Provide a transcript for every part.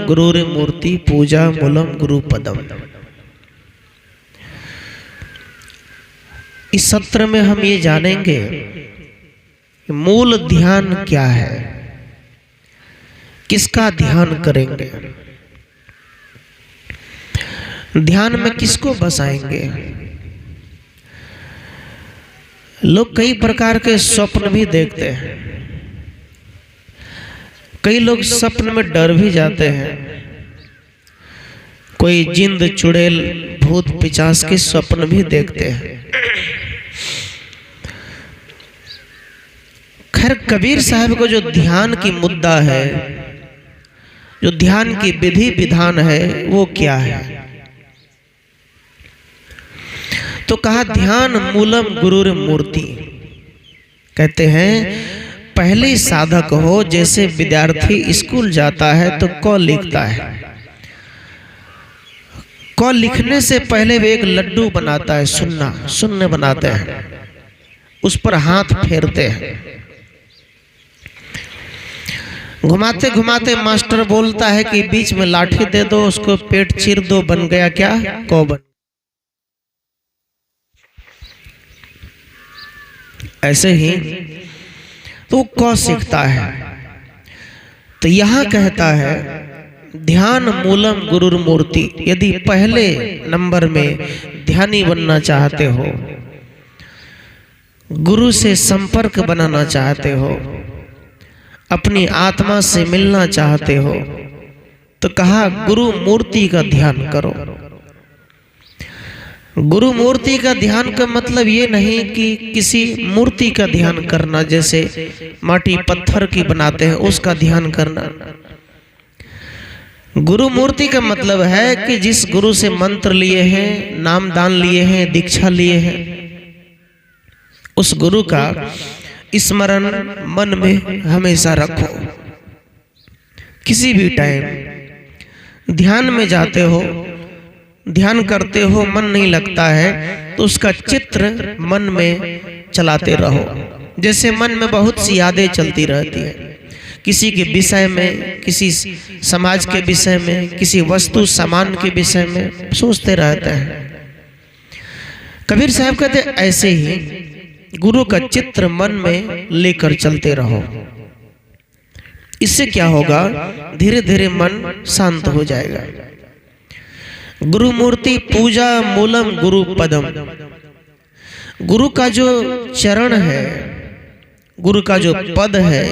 गुरुर्मूर्ति पूजा मूलम गुरु पदम। इस सत्र में हम ये जानेंगे मूल ध्यान क्या है, किसका ध्यान करेंगे, ध्यान में किसको बसाएंगे। लोग कई प्रकार के स्वप्न भी देखते हैं, कई लोग स्वप्न में डर भी जाते हैं, कोई जिंद चुड़ैल भूत पिशाच के स्वप्न भी देखते हैं। खैर कबीर साहब को जो ध्यान की मुद्दा है, जो ध्यान की विधि विधान है, वो क्या है? तो कहा ध्यान मूलम गुरुर मूर्ति। कहते हैं पहले साधक हो, जैसे विद्यार्थी स्कूल जाता है तो क लिखता है, क लिखने से पहले वे एक लड्डू बनाता है, शून्य बनाते हैं, उस पर हाथ फेरते हैं, घुमाते घुमाते मास्टर बोलता है कि बीच में लाठी दे दो, उसको पेट चीर दो, बन गया क्या? क बन। ऐसे ही तो क सीखता है। तो यहां कहता है ध्यान मूलम गुरुर मूर्ति। यदि पहले नंबर में ध्यानी बनना चाहते हो, गुरु से संपर्क बनाना चाहते हो, अपनी आत्मा से मिलना चाहते हो, तो कहा गुरु मूर्ति का ध्यान करो। गुरु मूर्ति का ध्यान का मतलब ये नहीं कि किसी मूर्ति का ध्यान करना, जैसे माटी पत्थर की बनाते हैं उसका ध्यान करना। गुरु मूर्ति का मतलब है कि जिस गुरु से मंत्र लिए हैं, नाम दान लिए हैं, दीक्षा लिए हैं, उस गुरु का स्मरण मन में हमेशा रखो। किसी भी टाइम ध्यान में जाते हो, ध्यान करते हो, मन नहीं लगता है तो उसका चित्र मन में चलाते रहो। जैसे मन में बहुत सी यादें चलती रहती है, किसी के विषय में, किसी समाज के विषय में, किसी वस्तु सामान के विषय में सोचते रहते हैं। कबीर साहब कहते ऐसे ही गुरु का चित्र मन में लेकर चलते रहो। इससे क्या होगा? धीरे धीरे मन शांत हो जाएगा। गुरु मूर्ति पूजा मूलम गुरु पदम। गुरु का जो चरण है, गुरु का जो पद है,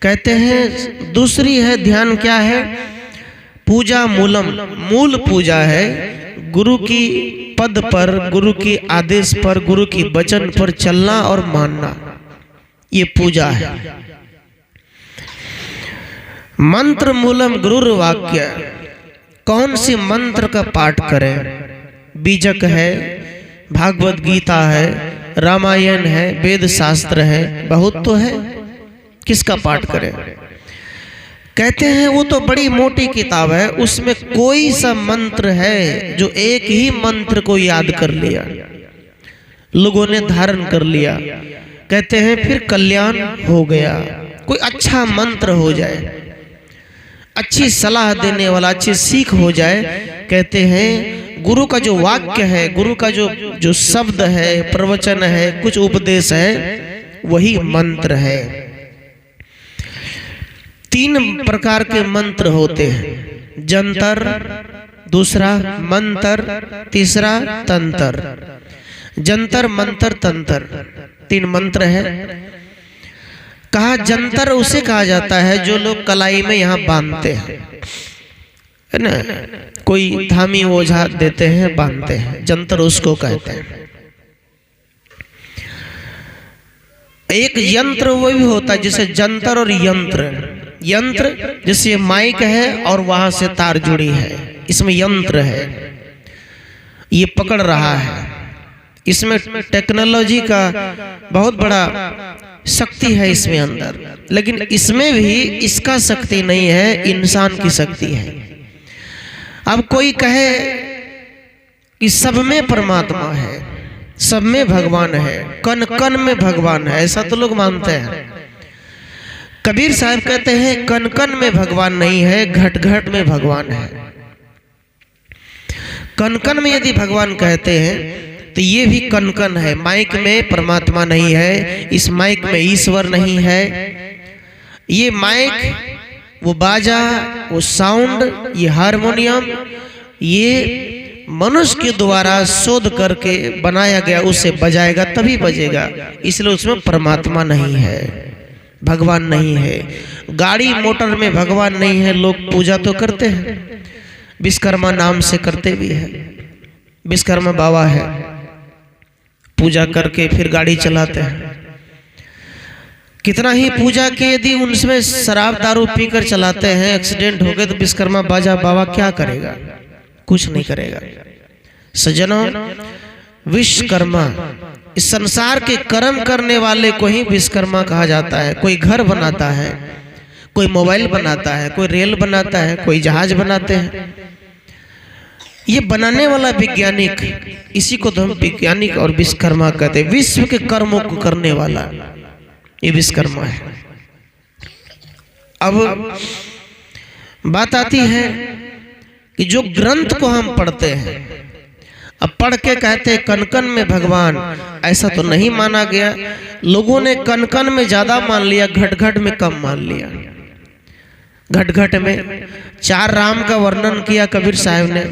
कहते हैं दूसरी है ध्यान क्या है? पूजा मूलम, मूल पूजा है। गुरु की पद पर, गुरु की आदेश पर, गुरु की वचन पर चलना और मानना, ये पूजा है। मंत्र मूलम गुरु वाक्य। कौन सी मंत्र का पाठ करें? बीजक है, भागवत गीता है, रामायण है, वेद शास्त्र है, बहुत तो है, किसका पाठ करें? कहते हैं वो तो बड़ी मोटी किताब है, उसमें कोई सा मंत्र है जो एक ही मंत्र को याद कर लिया, लोगों ने धारण कर लिया, कहते हैं फिर कल्याण हो गया। कोई अच्छा मंत्र हो जाए, अच्छी सलाह देने वाला, अच्छी सीख हो जाए, कहते हैं गुरु का जो वाक्य है, गुरु का जो शब्द है, प्रवचन है, कुछ उपदेश है, वही मंत्र है। 3 प्रकार के मंत्र होते हैं, जंतर, दूसरा मंत्र, तीसरा तंत्र। जंतर मंत्र तंत्र 3 मंत्र है। कहा जंतर उसे कहा जाता है जो लोग कलाई में यहाँ बांधते हैं, है ना, कोई धामी ओझा देते हैं, बांधते हैं, जंतर उसको कहते हैं। एक यंत्र वो भी होता है, जैसे जंतर और यंत्र। यंत्र जैसे माइक है और वहां से तार जुड़ी है, इसमें यंत्र है, ये पकड़ रहा है। इसमें टेक्नोलॉजी का बहुत बड़ा शक्ति है इसमें अंदर, लेकिन इसमें भी इसका शक्ति नहीं है, इंसान की शक्ति है। अब कोई कहे कि सब में परमात्मा है, सब में भगवान है, कण कण में भगवान है, ऐसा तो लोग मानते हैं। कबीर साहब कहते हैं कण कण में भगवान नहीं है, घट घट में भगवान है। कण कण में यदि भगवान कहते हैं तो ये भी कण कण है। माइक में परमात्मा नहीं है, इस माइक में ईश्वर नहीं है। ये माइक, वो बाजा, वो साउंड, ये हारमोनियम, ये मनुष्य के द्वारा शोध करके बनाया गया, उसे बजाएगा तभी बजेगा, इसलिए उसमें परमात्मा नहीं है, भगवान नहीं है। गाड़ी मोटर में भगवान नहीं है। लोग पूजा तो करते हैं, विश्वकर्मा नाम से करते भी है, विश्वकर्मा बाबा है, पूजा करके फिर गाड़ी चलाते हैं। कितना ही पूजा के यदि उनमें शराब दारू पीकर चलाते हैं, एक्सीडेंट हो गए तो विश्वकर्मा बाजा बाबा क्या करेगा? कुछ नहीं करेगा। सज्जनों, विश्वकर्मा इस संसार के कर्म करने वाले को ही विश्वकर्मा कहा जाता है। कोई घर बनाता है, कोई मोबाइल बनाता है, कोई रेल बनाता है, कोई जहाज बनाते हैं। ये बनाने वाला वैज्ञानिक, इसी को तो हम वैज्ञानिक और विश्वकर्मा कहते हैं। विश्व के कर्मों को करने वाला ये विश्वकर्मा है। अब बात आती है कि जो ग्रंथ को हम पढ़ते हैं, अब पढ़ के कहते हैं कण कण में भगवान, ऐसा तो नहीं माना गया। लोगों ने कण कण में ज्यादा मान लिया, घट घट में कम मान लिया। घट घट में 4 राम का वर्णन किया कबीर साहब ने,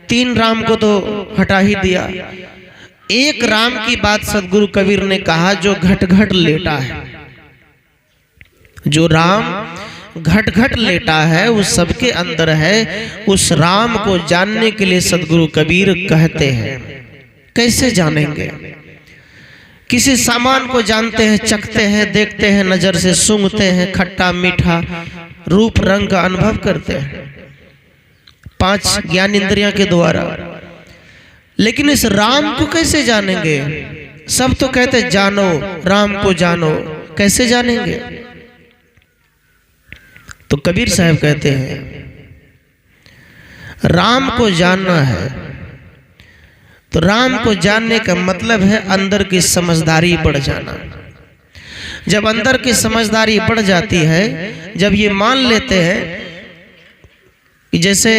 3 राम को तो हटा ही दिया। एक राम की बात सदगुरु कबीर ने कहा, जो घट घट लेटा है, जो राम घट घट लेटा है वो सबके अंदर है। उस राम को जानने के लिए सदगुरु कबीर कहते हैं। कैसे जानेंगे? किसी सामान को जानते हैं, चखते हैं, देखते हैं, नजर से सूंघते हैं, खट्टा मीठा रूप रंग का अनुभव करते हैं 5 ज्ञान इंद्रियां के द्वारा। लेकिन इस राम को कैसे जानेंगे? सब तो कहते जानो, राम को जानो, कैसे जानेंगे? तो कबीर साहब कहते हैं राम को जानना है तो राम को जानने का मतलब है अंदर की समझदारी बढ़ जाना। जब अंदर की समझदारी बढ़ जाती है, जब ये मान लेते हैं कि जैसे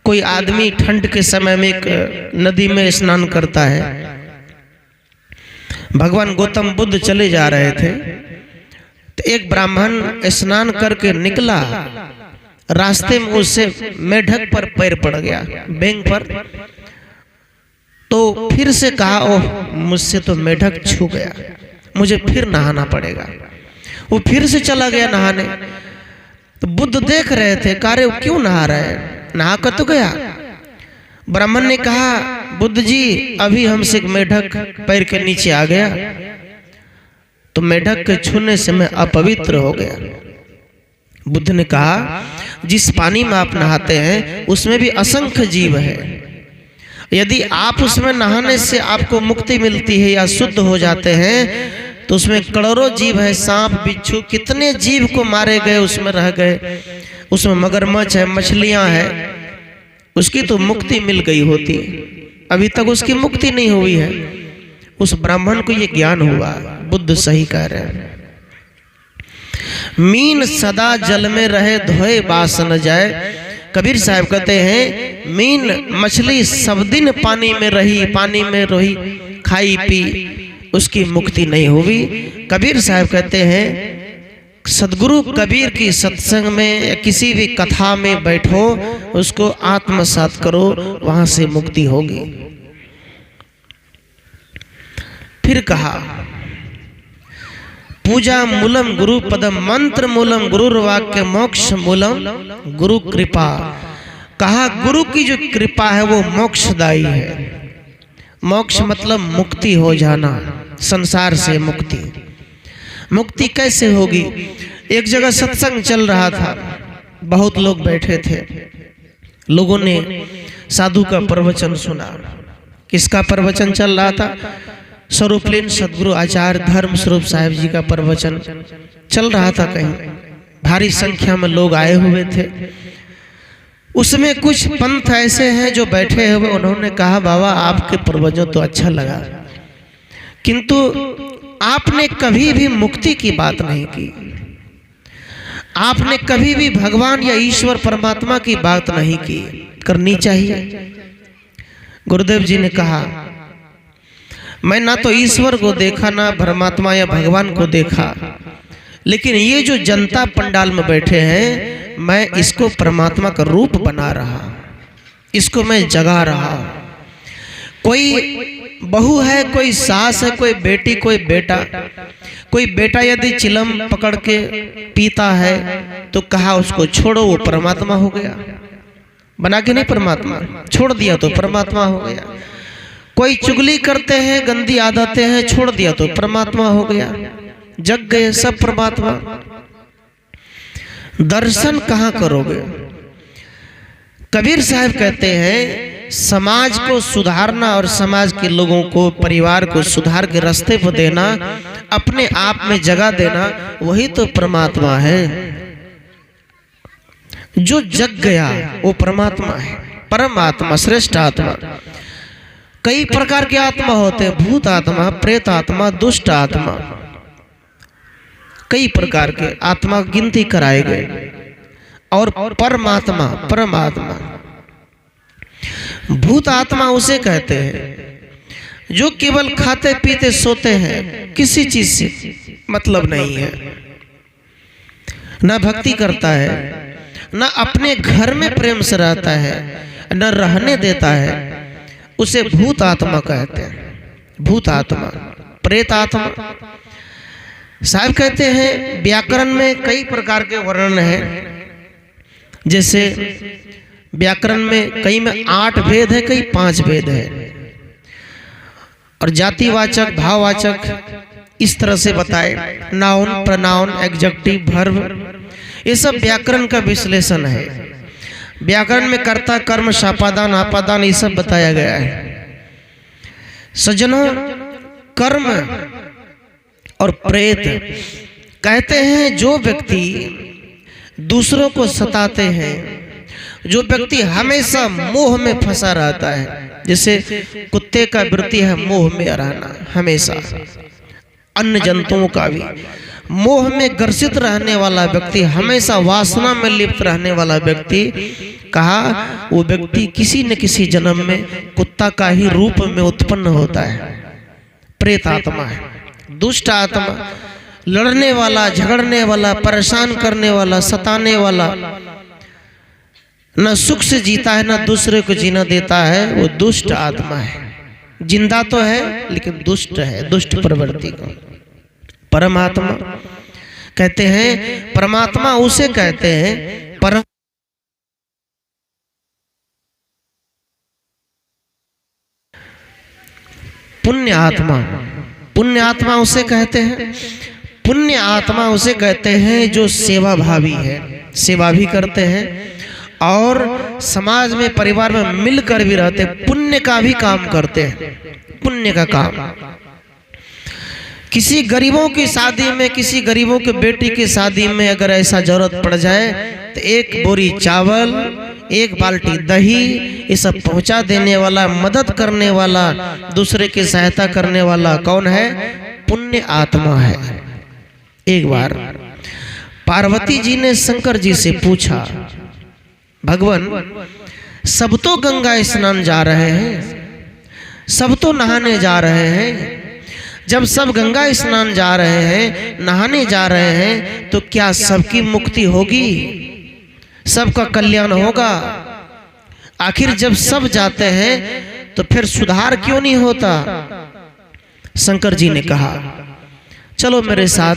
कोई आदमी ठंड के समय में एक नदी में स्नान करता है। भगवान गौतम बुद्ध चले जा रहे थे तो एक ब्राह्मण स्नान करके निकला, रास्ते में उससे मेढक पर पैर पड़ गया, बेंग पर। तो फिर से कहा, ओह मुझसे तो मेढक छू गया, मुझे फिर नहाना पड़ेगा। वो फिर से चला गया नहाने। तो बुद्ध देख रहे थे, कह रहे क्यों नहा रहे हैं? नहा कर तो गया। ब्राह्मण ने कहा, बुद्ध जी अभी हमसे मेढक पैर के नीचे आ गया, तो मेढक के छूने से मैं अपवित्र हो गया। बुद्ध ने कहा, जिस पानी में आप नहाते हैं उसमें भी असंख्य जीव है। यदि आप उसमें नहाने से आपको मुक्ति मिलती है या शुद्ध हो जाते हैं, तो उसमें करोड़ों जीव है, सांप बिच्छू, कितने जीव को मारे गए उसमें रह गए। उसमें मगरमच्छ है, मछलियां हैं, उसकी तो मुक्ति मिल गई होती, अभी तक उसकी मुक्ति नहीं हुई है। उस ब्राह्मण को ये ज्ञान हुआ, बुद्ध सही कह रहे हैं। मीन सदा जल में रहे, धोए बास न जाए। कबीर साहब कहते हैं मीन मछली सब दिन पानी में रही, पानी में रही, खाई पी, उसकी मुक्ति नहीं हुई। कबीर साहब कहते हैं सदगुरु कबीर की सत्संग में या किसी भी कथा में बैठो, उसको आत्मसात करो, वहां से मुक्ति होगी। फिर कहा, पूजा मूलम गुरु पदम, मंत्र मूलम गुरुर्वाक्य, मोक्ष मूलम गुरु कृपा। कहा गुरु की जो कृपा है वो मोक्षदायी है। मोक्ष मतलब मुक्ति हो जाना, संसार से मुक्ति। मुक्ति कैसे होगी? एक जगह सत्संग चल रहा था, बहुत लोग बैठे थे, लोगों ने साधु का प्रवचन सुना। किसका प्रवचन चल रहा था? स्वरूपलीन सदगुरु आचार्य धर्म स्वरूप साहिब जी का प्रवचन चल रहा था। कहीं भारी संख्या में लोग आए हुए थे। उसमें कुछ पंथ ऐसे हैं जो बैठे हुए, उन्होंने कहा बाबा आपके प्रवचन तो अच्छा लगा, किंतु आपने कभी भी मुक्ति की बात नहीं की। आपने कभी भी भगवान या ईश्वर परमात्मा की बात नहीं की, करनी चाहिए। गुरुदेव जी ने कहा, मैं ना तो ईश्वर को देखा ना परमात्मा या भगवान को देखा, लेकिन ये जो जनता पंडाल में बैठे हैं, मैं इसको परमात्मा का रूप बना रहा, इसको मैं जगा रहा। कोई बहू है, कोई सास है, कोई बेटी, कोई बेटा। कोई बेटा यदि चिलम पकड़ के पीता है तो कहा उसको छोड़ो, वो परमात्मा हो गया। बना के नहीं परमात्मा, छोड़ दिया तो परमात्मा हो गया। कोई चुगली करते हैं, गंदी आदतें हैं, छोड़ दिया तो परमात्मा हो गया, जग गए सब परमात्मा। दर्शन कहाँ करोगे? कबीर साहब कहते हैं, समाज को सुधारना और समाज के लोगों को, परिवार को सुधार के रास्ते पर देना, अपने आप में जगह देना, वही तो परमात्मा है। जो जग गया वो परमात्मा है, परमात्मा, श्रेष्ठ आत्मा। कई प्रकार के आत्मा होते हैं, भूत आत्मा, प्रेत आत्मा, दुष्ट आत्मा, कई प्रकार के आत्मा गिनती कराए गए। और परमात्मा, परमात्मा, भूत आत्मा उसे कहते हैं जो केवल खाते पीते सोते हैं, किसी चीज से मतलब नहीं है, ना भक्ति करता है, ना अपने घर में प्रेम से रहता है, न रहने देता है, उसे भूत आत्मा कहते हैं। भूत आत्मा, प्रेत आत्मा। साहब कहते हैं, व्याकरण में कई प्रकार के वर्णन हैं। जैसे व्याकरण में कई में 8 भेद है, कई 5 भेद है, और जातिवाचक, भाववाचक इस तरह से बताए, नाउन, प्रनाउन, एडजेक्टिव, वर्ब, ये सब व्याकरण का विश्लेषण है। व्याकरण में कर्ता, कर्म, शापादान, आपादान, ये सब बताया गया है। सज्जनों, कर्म और प्रेत कहते हैं जो व्यक्ति दूसरों को सताते हैं, जो व्यक्ति हमेशा मोह में फंसा रहता है, जैसे कुत्ते का वृत्ति है मोह में रहना, हमेशा अन्य जंतुओं का भी मोह में ग्रसित रहने वाला व्यक्ति, हमेशा वासना में लिप्त रहने वाला व्यक्ति, कहा वो व्यक्ति किसी न किसी जन्म में कुत्ता का ही रूप में उत्पन्न होता है। प्रेत आत्मा है, दुष्ट आत्मा, लड़ने वाला, झगड़ने वाला, परेशान करने वाला, सताने वाला, न सुख से जीता है, न दूसरे को जीना देता है, वो दुष्ट आत्मा है। जिंदा तो है लेकिन दुष्ट है, दुष्ट प्रवृत्ति को। परमात्मा कहते हैं, परमात्मा उसे कहते हैं परम पुण्य आत्मा। पुण्य आत्मा उसे कहते हैं, पुण्य आत्मा उसे कहते हैं जो सेवा भावी है, सेवा भी करते हैं और समाज में, परिवार में मिलकर भी रहते, पुण्य का भी काम करते हैं, पुण्य का काम। किसी गरीबों की शादी में, किसी गरीबों के बेटी की शादी में अगर ऐसा जरूरत पड़ जाए तो 1 बोरी चावल, 1 बाल्टी दही, ये सब पहुंचा देने वाला, मदद करने वाला, दूसरे की सहायता करने वाला कौन है? पुण्य आत्मा है। एक बार पार्वती जी ने शंकर जी से पूछा, भगवान सब तो गंगा स्नान जा रहे हैं, सब तो नहाने जा रहे हैं, जब सब गंगा स्नान जा रहे हैं, नहाने जा रहे हैं, तो क्या सबकी मुक्ति होगी? सबका कल्याण होगा? आखिर जब सब जाते हैं तो फिर सुधार क्यों नहीं होता? शंकर जी ने कहा, चलो मेरे साथ,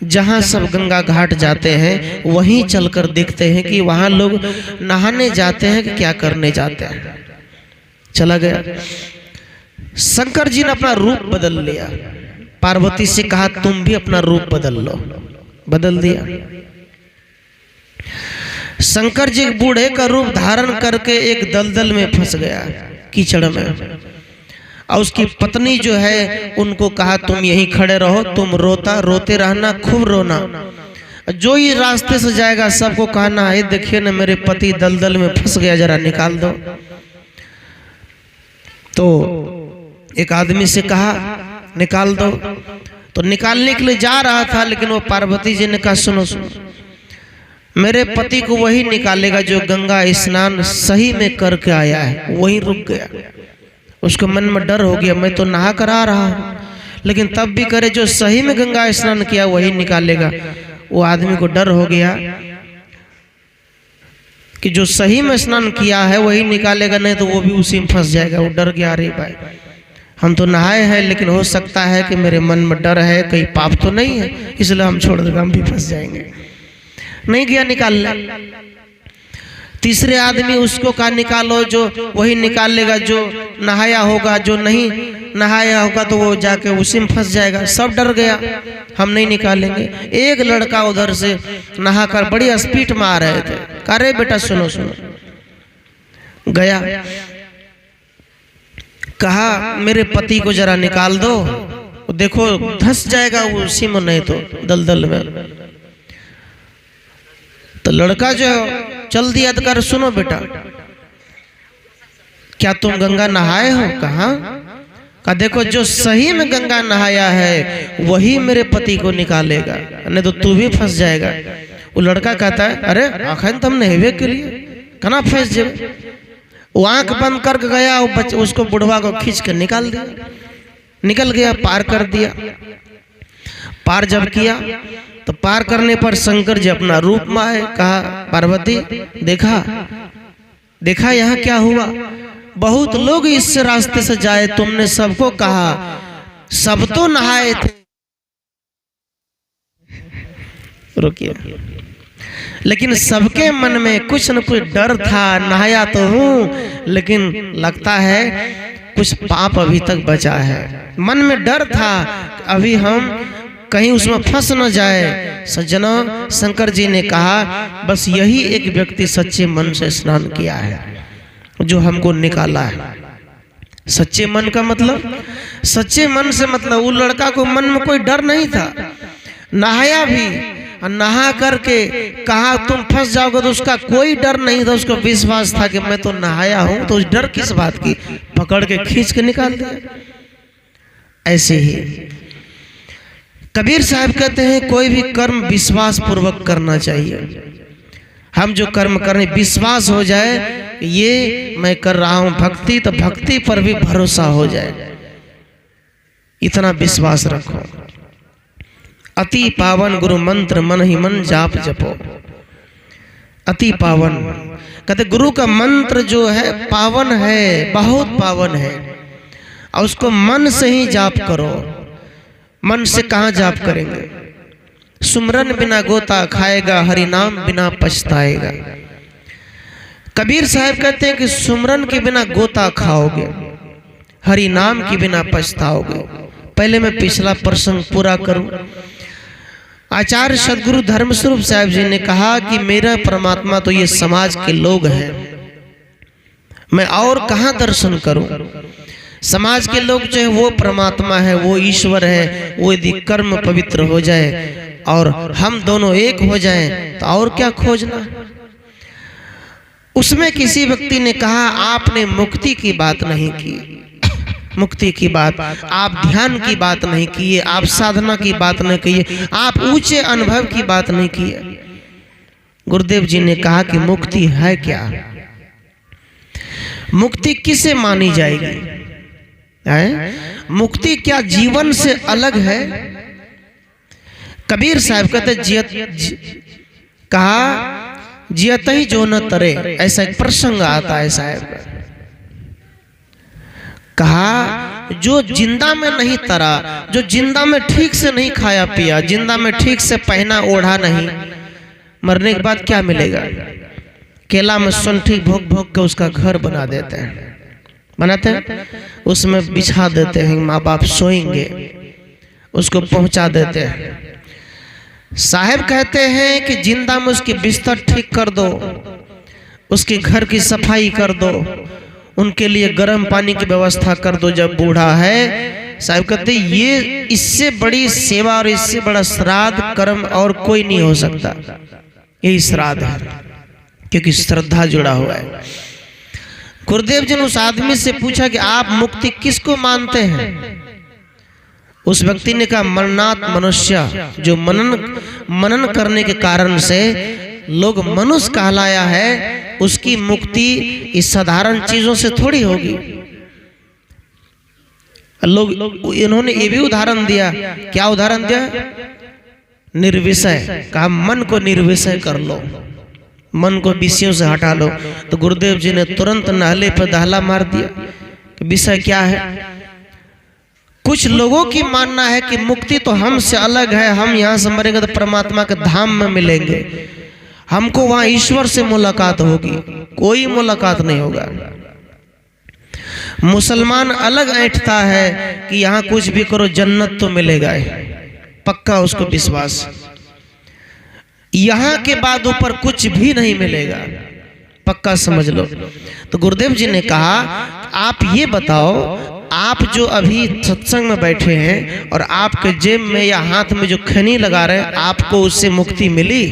जहां सब गंगा घाट जाते हैं वहीं चलकर देखते हैं कि वहां लोग नहाने जाते हैं कि क्या करने जाते हैं। चला गया। शंकर जी ने अपना रूप बदल लिया, पार्वती से कहा तुम भी अपना रूप बदल लो, बदल दिया। शंकर जी बूढ़े का रूप धारण करके एक दलदल में फंस गया, कीचड़ में, और उसकी पत्नी जो है उनको कहा तुम यहीं खड़े रहो, तुम रोते रहना, खूब रोना, जो ही रास्ते से जाएगा सबको कहना है देखिए ना मेरे पति दलदल में फंस गया, जरा निकाल दो। तो एक आदमी से कहा निकाल दो, तो निकालने के लिए जा रहा था, लेकिन वो पार्वती जी ने कहा सुनो सुनो, मेरे पति को वही निकालेगा जो गंगा स्नान सही में करके आया है। वही रुक गया, उसको मन में डर हो गया, मैं तो नहा कर आ रहा हूँ, लेकिन तब भी करे जो सही में गंगा स्नान किया वही निकालेगा। वो आदमी को डर हो गया कि जो सही में स्नान किया है वही निकालेगा, नहीं तो वो भी उसी में फंस जाएगा। वो डर गया, अरे भाई हम तो नहाए हैं, लेकिन हो सकता है कि मेरे मन में डर है कहीं पाप तो नहीं है, इसलिए हम छोड़ देंगे, हम भी फंस जाएंगे। नहीं गया निकाल। तीसरे आदमी उसको कहा निकालो, जो वही निकाल लेगा जो नहाया होगा, जो नहीं नहाया होगा तो वो जाके उसी में फंस जाएगा। सब डर गया, हम नहीं निकालेंगे। एक लड़का उधर से नहाकर बड़ी स्पीड में आ रहे थे, कहा रे बेटा सुनो सुनो। गया, कहा मेरे पति को जरा निकाल दो, देखो धंस जाएगा वो उसी में, नहीं तो दलदल में। तो लड़का जो चल दिया तो कर सुनो बेटा, क्या तुम गंगा नहाए हो? कहा देखो जो सही में गंगा नहाया है वही मेरे पति को निकालेगा, नहीं तो तू भी फंस जाएगा। वो लड़का कहता है अरे आखिर तुम नहेवे के लिए कना फंस जाए। वो आंख बंद करके गया, उसको बुढ़वा को खींच कर निकाल दिया, निकल गया, पार कर दिया। पार जब किया तो पार करने पर शंकर जी अपना रूप में आए, कहा पार्वती देखा देखा यहाँ क्या हुआ, बहुत लोग इस रास्ते से जाए, तुमने सबको कहा, सब तो नहाए थे। रुकिए, लेकिन सबके मन में कुछ न कुछ डर था। नहाया तो हूं, लेकिन लगता है कुछ पाप अभी तक बचा है। मन में डर था अभी हम कहीं उसमें फंस न जाए। सज्जनों, शंकर जी ने कहा बस यही एक व्यक्ति सच्चे मन से स्नान किया है जो हमको निकाला है। सच्चे मन का मतलब, सच्चे मन से मतलब वो लड़का को मन में कोई डर नहीं था, नहाया भी, नहा करके कहा तुम फंस जाओगे, तो उसका कोई डर नहीं था। उसको विश्वास था कि मैं तो नहाया हूं, तो उस डर किस बात की, पकड़ के खींच के निकाल दिया। ऐसे ही कबीर साहब कहते हैं कोई भी कर्म विश्वास पूर्वक करना चाहिए। हम जो कर्म करें विश्वास हो जाए ये मैं कर रहा हूं भक्ति, तो भक्ति पर भी भरोसा हो जाए, इतना विश्वास रखो। अति पावन गुरु मंत्र मन ही मन जाप जपो। अति पावन कहते गुरु का मंत्र जो है पावन है, बहुत पावन है, और उसको मन से ही जाप करो। मन से कहाँ जाप करेंगे? सुमरन बिना गोता खाएगा, हरि नाम बिना पछताएगा। कबीर साहब कहते हैं कि सुमरन के बिना गोता खाओगे, हरि नाम के बिना पछताओगे। पहले मैं पिछला प्रसंग पूरा करूं। आचार्य सदगुरु धर्मस्वरूप साहब जी ने कहा कि मेरा परमात्मा तो ये समाज के लोग हैं, मैं और कहाँ दर्शन करूं? समाज के लोग जो है वो परमात्मा है, वो ईश्वर है। वो यदि कर्म पवित्र हो जाए और हम दोनों एक हो जाएं तो और क्या खोजना। उसमें किसी व्यक्ति ने कहा आपने मुक्ति की बात नहीं की, मुक्ति की बात, आप ध्यान की बात नहीं किए, आप साधना की बात नहीं किए, आप ऊंचे अनुभव की बात नहीं किए। गुरुदेव जी ने कहा कि मुक्ति है क्या? मुक्ति किसे मानी जाएगी? मुक्ति क्या जीवन से अलग है? कबीर साहब कहते कहा जियत ही जो न तरे, ऐसा एक प्रसंग आता है साहब। कहा जो जिंदा में नहीं तरा, जो जिंदा में ठीक से नहीं खाया पिया, जिंदा में ठीक से पहना ओढ़ा नहीं, मरने के बाद क्या मिलेगा? केला में सुंठी भोग भोग के उसका घर बना देते हैं, बनाते हैं, उसमें बिछा देते हैं, माँ बाप सोएंगे, उसको पहुंचा देते हैं। साहब कहते हैं कि जिंदा में उसकी बिस्तर ठीक कर दो, उसके घर की सफाई कर दो, उनके लिए गर्म पानी की व्यवस्था कर दो जब बूढ़ा है। साहब कहते हैं ये इससे बड़ी सेवा और इससे बड़ा श्राद्ध कर्म और कोई नहीं हो सकता। यही श्राद्ध है, क्योंकि श्रद्धा जुड़ा हुआ है। गुरुदेव जी ने उस आदमी से पूछा कि आप मुक्ति किसको मानते हैं? उस व्यक्ति ने कहा मरणात मनुष्य, जो मनन करने के कारण से लोग मनुष्य कहलाया है, उसकी मुक्ति इस साधारण चीजों से थोड़ी होगी। लोग इन्होंने ये भी उदाहरण दिया, क्या उदाहरण दिया? निर्विषय, कहा मन को निर्विषय कर लो, मन को विषयों से हटा लो। तो गुरुदेव जी ने तुरंत नाले पर दहला मार दिया। विषय क्या है? कुछ लोगों की मानना है कि मुक्ति तो हमसे अलग है, हम यहाँ से मरेंगे तो परमात्मा के धाम में मिलेंगे, हमको वहां ईश्वर से मुलाकात होगी। कोई मुलाकात नहीं होगा। मुसलमान अलग ऐंठता है कि यहाँ कुछ भी करो जन्नत तो मिलेगा, पक्का उसको विश्वास। यहाँ के बाद ऊपर कुछ भी नहीं मिलेगा, पक्का समझ लो। तो गुरुदेव जी ने कहा आप ये बताओ, आप जो अभी सत्संग में बैठे हैं और आपके जेब में या हाथ में जो खैनी लगा रहे हैं, आपको उससे मुक्ति मिली?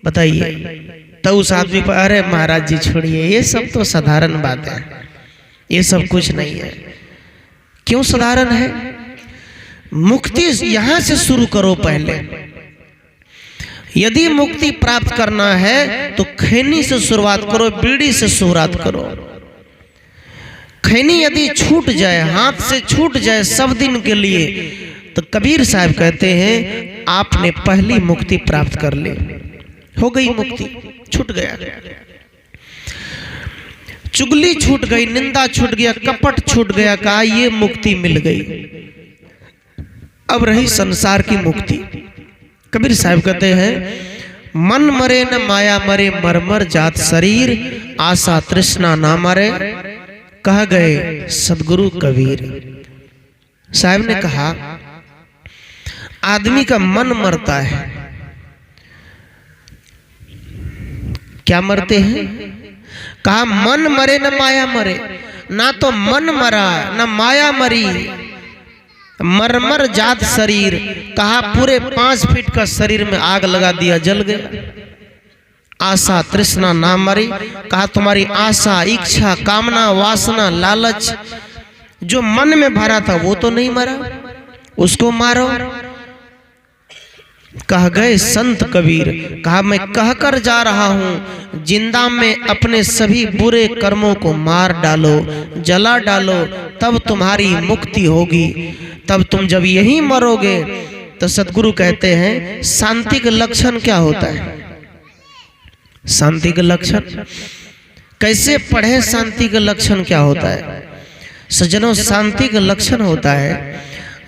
बताइए। तो उस आदमी पर, अरे महाराज जी छोड़िए, ये सब तो साधारण बात है, ये सब कुछ नहीं है। क्यों साधारण है? मुक्ति यहां से शुरू करो पहले। यदि मुक्ति प्राप्त करना है तो खैनी से शुरुआत करो, बीड़ी से शुरुआत करो। खैनी यदि छूट जाए, हाथ से छूट जाए सब दिन के लिए, तो कबीर साहब कहते हैं आपने पहली मुक्ति प्राप्त कर ली, हो गई मुक्ति, छूट गया। चुगली छूट गई, निंदा छूट गया, कपट छूट गया, कहा ये मुक्ति मिल गई। अब रही संसार की मुक्ति। कबीर साहब कहते हैं मन मरे न माया मरे, मरमर जात शरीर, आशा तृष्णा ना मरे, कह गए सदगुरु कबीर। साहब ने कहा आदमी का मन मरता है। क्या मरते हैं? कहा मन मरे न माया मरे, ना तो मन मरा न माया मरी, मरमर जात शरीर, कहा पूरे 5 फीट का शरीर में आग लगा दिया, जल गया। आशा तृष्णा ना मरी, कहा तुम्हारी आशा, इच्छा, कामना, वासना, लालच जो मन में भरा था वो तो नहीं मरा, उसको मारो। कह गए संत कबीर, कहा मैं कहकर जा रहा हूं, जिंदा में अपने सभी बुरे कर्मों को मार डालो, जला डालो, तब तुम्हारी मुक्ति होगी। तब तुम जब यहीं मरोगे तो सदगुरु कहते हैं शांति का लक्षण क्या होता है? शांति का लक्षण कैसे पढ़े? शांति का लक्षण क्या होता है? सज्जनों, शांति का लक्षण होता है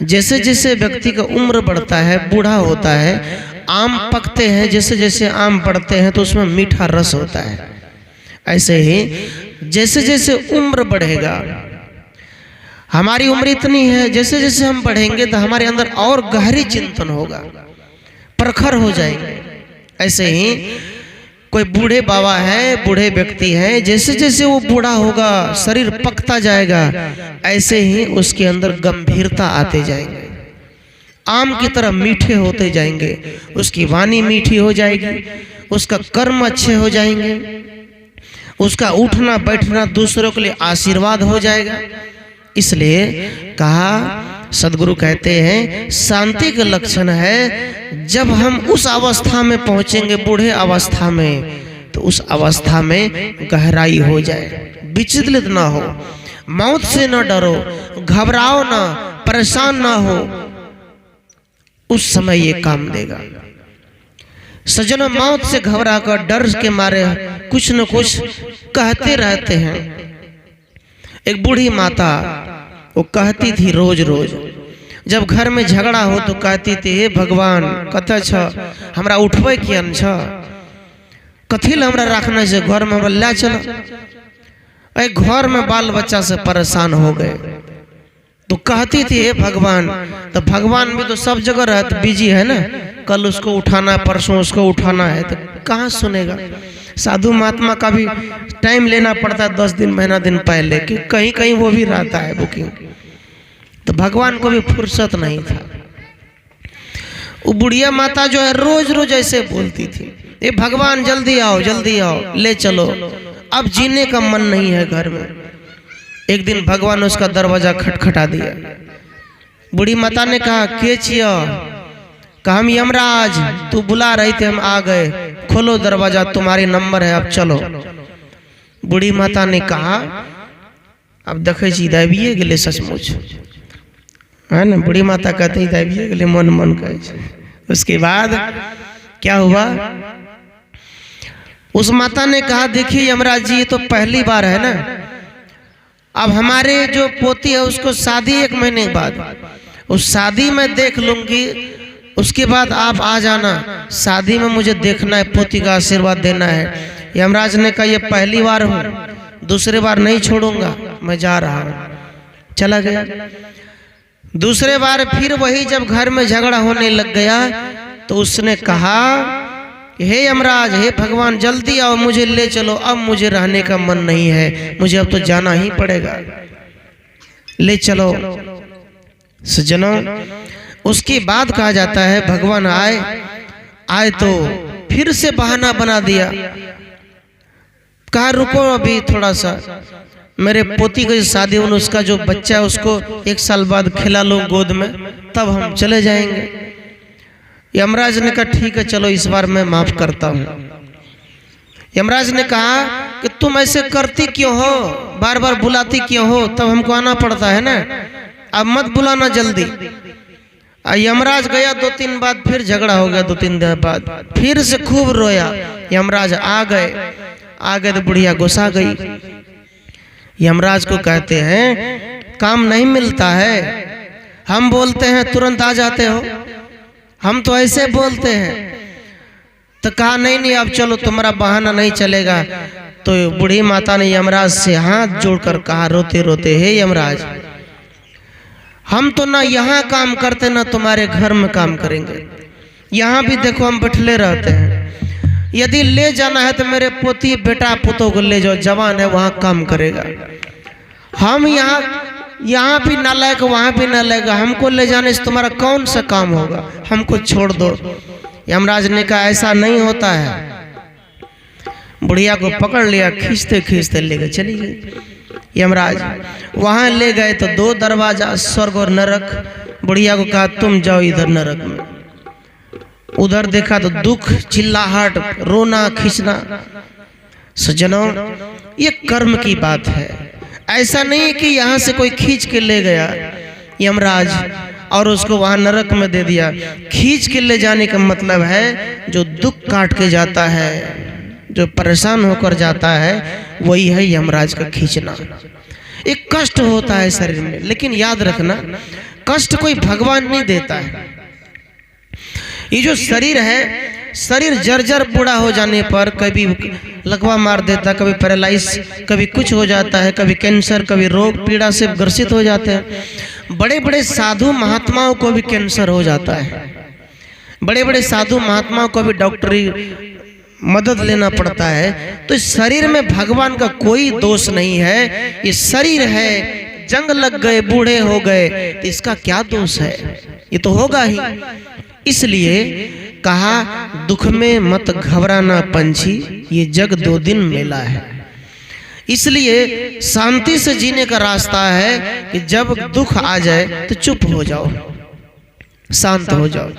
जैसे जैसे व्यक्ति का उम्र बढ़ता है, बूढ़ा होता है, आम पकते हैं, जैसे जैसे आम बढ़ते हैं तो उसमें मीठा रस होता है। ऐसे ही जैसे जैसे उम्र बढ़ेगा, हमारी उम्र इतनी है, जैसे जैसे हम बढ़ेंगे तो हमारे अंदर और गहरी चिंतन होगा, प्रखर हो जाएंगे। ऐसे ही कोई बूढ़े बाबा है, बूढ़े व्यक्ति हैं, जैसे जैसे वो बूढ़ा होगा, शरीर पकता जाएगा, ऐसे ही उसके अंदर गंभीरता आते जाएंगे, आम की तरह मीठे होते जाएंगे, उसकी वाणी मीठी हो जाएगी, उसका कर्म अच्छे हो जाएंगे, उसका उठना बैठना दूसरों के लिए आशीर्वाद हो जाएगा। इसलिए कहा सदगुरु कहते हैं शांति का लक्षण है जब हम उस अवस्था में पहुंचेंगे, बूढ़े अवस्था में, तो उस अवस्था में गहराई हो जाए, विचलित ना हो, मौत से न डरो, घबराओ ना, परेशान ना हो, उस समय ये काम देगा। सज्जनों, मौत से घबरा कर डर के मारे कुछ न कुछ कहते रहते हैं। एक बूढ़ी माता वो कहती थी रोज रोज, जब घर में झगड़ा हो तो कहती थी हे भगवान कथा छ हमरा उठबे कियन छ, कथी ला हमरा रखना से घर में, हमरा ले चलो। अरे घर में बाल बच्चा से परेशान हो गए तो कहती थी हे भगवान, तो भगवान भी तो सब जगह रहते, बिजी है ना, कल उसको उठाना, परसों उसको उठाना है, तो कहाँ सुनेगा। साधु महात्मा का भी टाइम लेना पड़ता है 10 दिन महीना दिन पहले, कि कहीं कहीं वो भी रहता है बुकिंग, तो भगवान को भी फुर्सत नहीं था। वो बुढ़िया माता जो है रोज रोज ऐसे बोलती थी, ये भगवान जल्दी आओ जल्दी आओ, ले चलो, अब जीने का मन नहीं है घर में। एक दिन भगवान उसका दरवाजा खटखटा दिया। बूढ़ी माता ने कहा के छिया? कहा हम यमराज, तू बुला रही थे हम आ गए, खोलो दरवाजा, तुम्हारी नंबर है, अब चलो। बूढ़ी माता ने कहा, अब देखे छी दाबिए गेले सचमुच, है ना। बूढ़ी माता कहते हैं दाबिए गेले, मन मन कहे। उसके बाद क्या हुआ, उस माता ने कहा, देखिए यमराज जी, ये तो पहली बार है ना, अब हमारे जो पोती है उसको शादी 1 महीने बाद, उस शादी में देख लूंगी, उसके बाद आप आ जाना, शादी में मुझे देखना है, पोती का आशीर्वाद देना है। यमराज ने कहा, ये पहली बार हूँ, दूसरे बार नहीं छोड़ूंगा, मैं जा रहा हूँ। चला गया। दूसरे बार फिर वही, जब घर में झगड़ा होने लग गया तो उसने कहा, हे यमराज, हे भगवान, जल्दी आओ, मुझे ले चलो, अब मुझे रहने का मन नहीं है, मुझे अब तो जाना ही पड़ेगा, ले चलो। सज्जनों, उसके बाद कहा जाता है भगवान आए तो फिर से बहाना बना दिया, कहा रुको अभी थोड़ा सा, मेरे पोती की शादी होने, उसका जो बच्चा है उसको 1 साल बाद खिला लो गोद में, तब हम चले जाएंगे। यमराज ने कहा, ठीक है चलो, इस बार मैं माफ करता हूँ। यमराज ने कहा कि तुम ऐसे करती क्यों हो, बार बार बुलाती क्यों हो, तब हमको आना पड़ता है ना, अब मत बुलाना जल्दी। यमराज गया 2-3 बाद, फिर झगड़ा हो गया 2-3 दिन बाद, फिर से खूब रोया। यमराज आ गए तो बुढ़िया गुस्सा गई। यमराज को कहते हैं, काम नहीं मिलता है, हम बोलते हैं तुरंत आ जाते हो, हम तो ऐसे बोलते हैं। तो कहा नहीं, अब चलो, तुम्हारा बहाना नहीं चलेगा। तो बूढ़ी माता ने यमराज से हाथ जोड़कर कहा रोते रोते, हे यमराज, हम तो ना यहाँ काम करते ना तुम्हारे घर में काम करेंगे, यहाँ भी देखो हम बैठले रहते हैं, यदि ले जाना है तो मेरे पोती बेटा पुतों को ले जाओ, जवान है वहाँ काम करेगा। हम यहाँ भी नालायक, वहाँ भी नालायक, हमको ले जाने से तुम्हारा कौन सा काम होगा, हमको छोड़ दो। यमराज ने कहा, ऐसा नहीं होता है। बुढ़िया को पकड़ लिया, खींचते खींचते ले गए, चली गई। यमराज वहां ले गए तो 2 दरवाजा, स्वर्ग और नरक। बुढ़िया को कहा, तुम जाओ इधर नरक में। उधर देखा तो दुख, चिल्लाहट, रोना, खींचना। सज्जनों, ये कर्म की बात है, ऐसा नहीं कि यहाँ से कोई खींच के ले गया यमराज और उसको वहां नरक में दे दिया। खींच के ले जाने का मतलब है जो दुख काट के जाता है, जो परेशान होकर जाता है, वही है यमराज का खींचना। एक कष्ट होता है शरीर में, लेकिन याद रखना, कष्ट कोई भगवान नहीं देता है। ये जो शरीर है, शरीर जर्जर बूढ़ा हो जाने पर कभी लकवा मार देता, कभी पैरालाइज, कभी कुछ हो जाता है, कभी कैंसर, कभी रोग पीड़ा से ग्रसित हो जाते हैं। बड़े बड़े साधु महात्माओं को भी कैंसर हो जाता है, बड़े बड़े साधु महात्माओं को भी डॉक्टरी मदद लेना पड़ता है। तो इस शरीर में भगवान का कोई दोष नहीं है, ये शरीर है, जंग लग गए, बूढ़े हो गए, तो इसका क्या दोष है, ये तो होगा ही। इसलिए कहा, दुख में मत घबराना पंछी, ये जग 2 दिन मेला है। इसलिए शांति से जीने का रास्ता है कि जब दुख आ जाए तो चुप हो जाओ, शांत हो जाओ।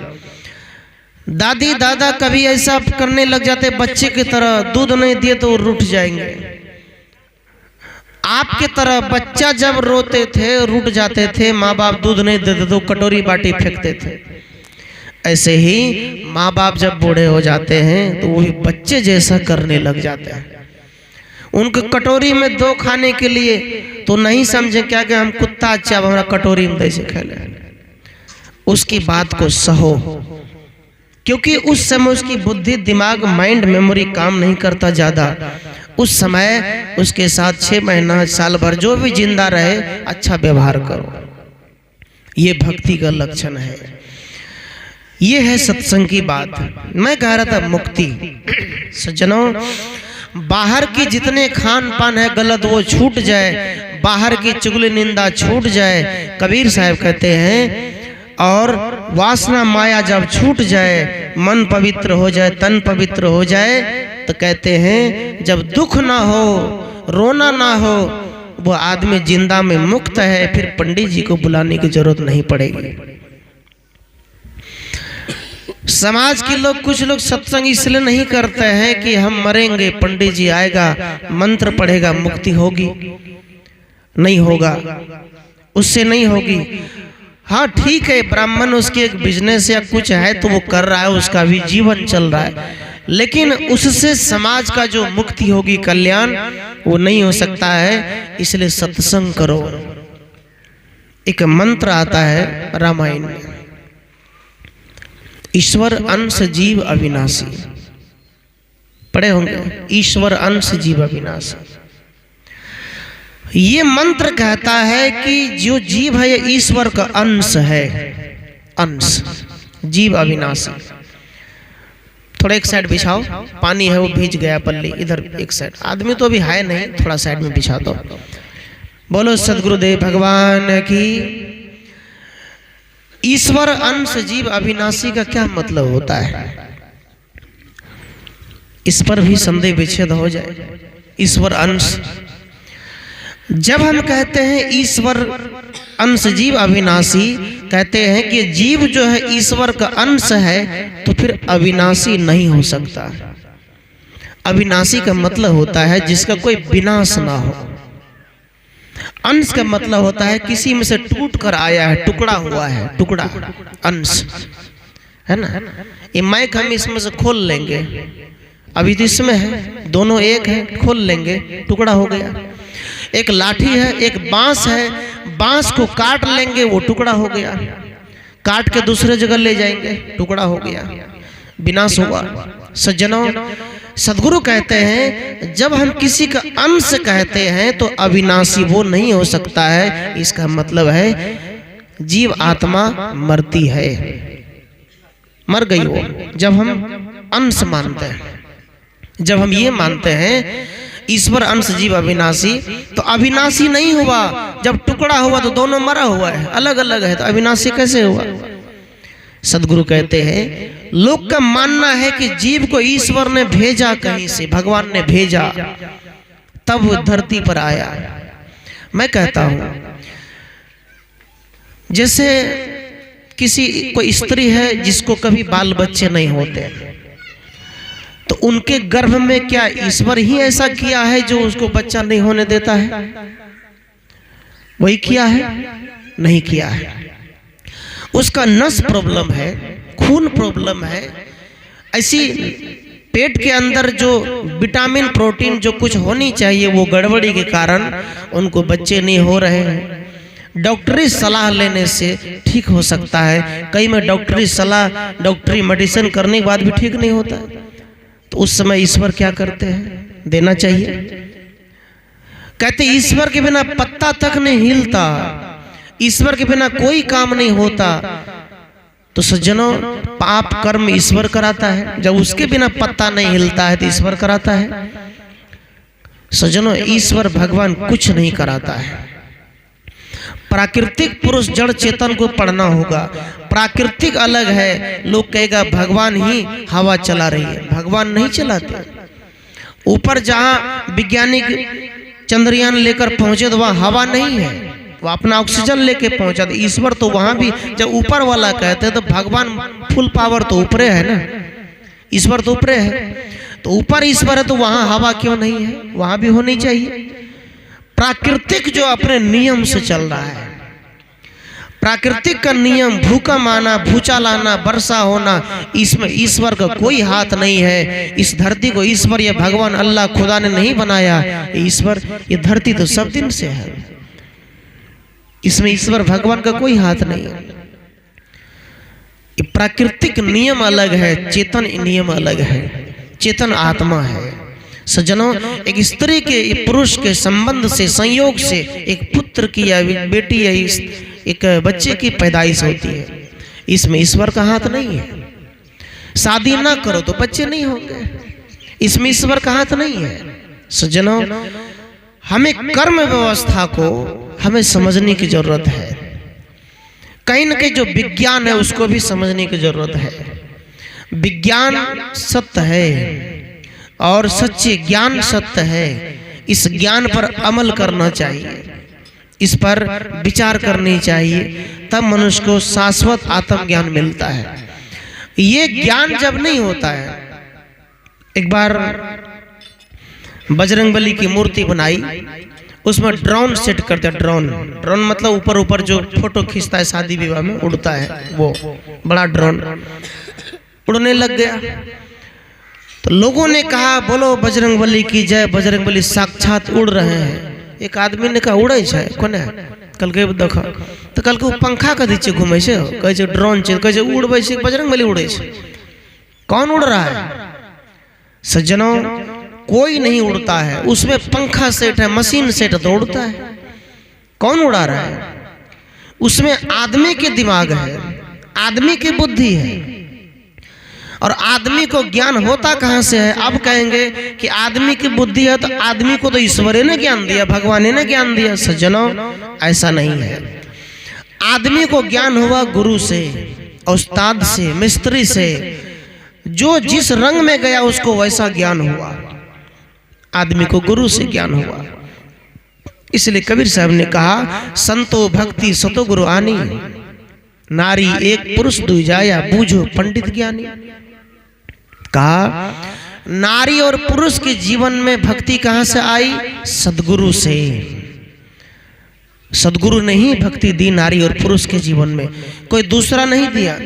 दादी दादा कभी ऐसा करने लग जाते बच्चे की तरह, दूध नहीं दिए तो रूठ जाएंगे। आपके तरह बच्चा जब रोते थे, रूठ जाते थे, माँ बाप दूध नहीं देते तो कटोरी बाटी फेंकते थे। ऐसे ही माँ बाप जब बूढ़े हो जाते हैं तो वही बच्चे जैसा करने लग जाते हैं। उनके कटोरी में 2 खाने के लिए तो नहीं समझे क्या कि हम कुत्ता अच्छा, हमारा कटोरी में कैसे खा ले। उसकी बात को सहो, क्योंकि उस समय उसकी बुद्धि, दिमाग, माइंड, मेमोरी काम नहीं करता ज्यादा। उस समय उसके साथ 6 महीना, साल भर जो भी जिंदा रहे, अच्छा व्यवहार करो। ये भक्ति का लक्षण है, ये है सत्संग की बात। मैं कह रहा था मुक्ति। सज्जनों, बाहर की जितने खान पान है गलत, वो छूट जाए, बाहर की चुगली निंदा छूट जाए। कबीर साहब कहते हैं, और वासना माया जब छूट जाए, मन पवित्र हो जाए, तन पवित्र हो जाए, तो कहते हैं जब दुख ना हो, रोना ना हो, वो आदमी जिंदा में मुक्त है, फिर पंडित जी को बुलाने की जरूरत नहीं पड़ेगी। समाज के लोग, कुछ लोग सत्संग इसलिए नहीं करते हैं कि हम मरेंगे, पंडित जी आएगा, मंत्र पढ़ेगा, मुक्ति होगी। नहीं होगा, उससे नहीं होगी। हाँ ठीक है, ब्राह्मण उसके एक बिजनेस या कुछ है तो वो कर रहा है, उसका भी जीवन चल रहा है, लेकिन उससे समाज का जो मुक्ति होगी, कल्याण, वो नहीं हो सकता है। इसलिए सत्संग करो। एक मंत्र आता है रामायण में, ईश्वर अंश जीव अविनाशी, पढ़े होंगे, ईश्वर अंश जीव अविनाशी। ये मंत्र कहता है कि जो जीव है ये ईश्वर का अंश है, अंश, जीव अविनाशी। थोड़ा एक साइड बिछाओ, पानी है वो भीज गया पल्ली, इधर एक साइड, आदमी तो अभी है नहीं, थोड़ा साइड में बिछा दो। बोलो सदगुरुदेव भगवान की। ईश्वर अंश जीव अविनाशी का क्या मतलब होता है, इस पर भी संदेह विच्छेद हो जाए। ईश्वर अंश, जब हम कहते हैं ईश्वर अंश जीव अविनाशी, कहते हैं कि जीव जो है ईश्वर का अंश है, तो फिर अविनाशी नहीं हो सकता। अविनाशी का मतलब होता है जिसका कोई विनाश ना हो। अंश का मतलब होता है किसी में से टूट कर आया है, टुकड़ा हुआ है, टुकड़ा, अंश है ना। ये माइक हम इसमें से खोल लेंगे, अभी तो इसमें है, दोनों एक है, खोल लेंगे, टुकड़ा हो गया। एक लाठी है, एक बांस है, बांस को काट लेंगे, वो टुकड़ा हो गया, काट के दूसरे जगह ले जाएंगे, टुकड़ा हो गया, विनाश हुआ। सज्जनों, सदगुरु कहते हैं जब हम किसी का अंश कहते हैं तो अविनाशी वो नहीं हो सकता है। इसका मतलब है जीव आत्मा मरती है, मर गई वो। जब हम अंश मानते हैं, जब हम ये मानते हैं ईश्वर अंश जीव अविनाशी, तो अविनाशी नहीं हुआ। जब टुकड़ा हुआ तो दोनों मरा हुआ है, अलग अलग है, तो अविनाशी कैसे हुआ। सदगुरु कहते हैं लोग का मानना है कि जीव को ईश्वर ने भेजा, कहीं से भगवान ने भेजा, तब वो धरती पर आया। मैं कहता हूं जैसे किसी कोई स्त्री है जिसको कभी बाल बच्चे नहीं होते, तो उनके गर्भ में क्या ईश्वर ही ऐसा किया है जो उसको बच्चा नहीं होने देता है? वही किया है? नहीं किया है। उसका नस प्रॉब्लम है, खून प्रॉब्लम है, ऐसी पेट के अंदर जो विटामिन प्रोटीन जो कुछ होनी चाहिए वो गड़बड़ी के कारण उनको बच्चे नहीं हो रहे हैं। डॉक्टरी सलाह लेने से ठीक हो सकता है, कई में डॉक्टरी सलाह, डॉक्टरी मेडिसिन करने के बाद भी ठीक नहीं होता, तो उस समय ईश्वर क्या करते हैं? देना चाहिए। कहते ईश्वर के बिना पत्ता तक नहीं हिलता, ईश्वर के बिना कोई काम नहीं होता। तो सज्जनों, पाप कर्म ईश्वर कराता है, जब उसके बिना पत्ता नहीं हिलता है तो ईश्वर कराता है। सज्जनों, ईश्वर भगवान कुछ नहीं कराता है। प्राकृतिक पुरुष जड़ चेतन को पढ़ना होगा। प्राकृतिक अलग है, लोग कहेगा भगवान ही हवा चला रही है, भगवान नहीं चलाते। ऊपर जहां वैज्ञानिक चंद्रयान लेकर पहुंचे तो वहां हवा नहीं है, वो अपना ऑक्सीजन लेके पहुंचा। तो ईश्वर तो वहां भी जब ऊपर वाला कहते हैं तो भगवान फुल पावर तो ऊपरे है ना, ईश्वर तो ऊपरे है। तो ऊपर ईश्वर है तो वहां हवा क्यों नहीं है? वहां भी होनी चाहिए। प्राकृतिक जो अपने नियम से चल रहा है, प्राकृतिक का नियम, भूकंप आना, भूचाल आना, वर्षा होना, इसमें ईश्वर का कोई हाथ नहीं है। इस धरती को ईश्वर या भगवान अल्लाह खुदा ने नहीं बनाया, ईश्वर, ये धरती तो सब दिन से है, इसमें ईश्वर भगवान का कोई हाथ नहीं है। प्राकृतिक नियम अलग है, चेतन नियम अलग है, चेतन आत्मा है। सज्जनों, एक स्त्री के पुरुष के संबंध से, संयोग से एक पुत्र की या बेटी या एक बच्चे की पैदाइश होती है, इसमें ईश्वर का हाथ नहीं है। शादी ना करो तो बच्चे नहीं होंगे, इसमें ईश्वर का हाथ नहीं है। सज्जनों, हमें कर्म व्यवस्था को हमें समझने की जरूरत है। कहीं न कहीं जो विज्ञान है उसको भी समझने की जरूरत है। विज्ञान सत्य है और सच्चे ज्ञान सत्य है। इस ज्ञान पर अमल करना चाहिए, इस पर विचार करनी चाहिए, तब मनुष्य को शाश्वत आत्मज्ञान मिलता है। ये ज्ञान जब नहीं होता है, एक बार बजरंगबली की मूर्ति बनाई, उसमें ड्रोन सेट करते हैं। ड्रोन मतलब ऊपर ऊपर जो फोटो खींचता है शादी विवाह में, उड़ता है, वो बड़ा ड्रोन उड़ने लग गया। तो लोगों ने कहा बोलो बजरंगबली की जय, बजरंगबली साक्षात उड़ रहे हैं। एक आदमी ने कहा उड़े है कोने, कल के देखो तो कल के पंखा के दीचे घूमे से, कहे ड्रोन से, कहे उड़बे से, बजरंगबली उड़े से। कौन उड़ रहा है सज्जनों? कोई नहीं उड़ता है, उसमें पंखा सेट है, मशीन सेट तो उड़ता है। कौन उड़ा रहा है? उसमें आदमी के दिमाग है, आदमी की बुद्धि है, और आदमी को ज्ञान होता कहां से है? अब कहेंगे कि आदमी की बुद्धि है, तो आदमी को तो ईश्वर ने ज्ञान दिया, भगवान ने ज्ञान दिया। सज्जनों ऐसा नहीं है। आदमी को ज्ञान हुआ गुरु से, उस्ताद से, मिस्त्री से। जो जिस रंग में गया उसको वैसा ज्ञान हुआ। आदमी को गुरु से ज्ञान हुआ। इसलिए कबीर साहब ने कहा संतो भक्ति सतो गुरु आनी, नारी एक पुरुष दुई जाया, बूझो पंडित ज्ञानी। कहा नारी और पुरुष के जीवन में भक्ति कहां से आई? सदगुरु से। सदगुरु ने ही भक्ति दी नारी और पुरुष के जीवन में, कोई दूसरा नहीं दिया।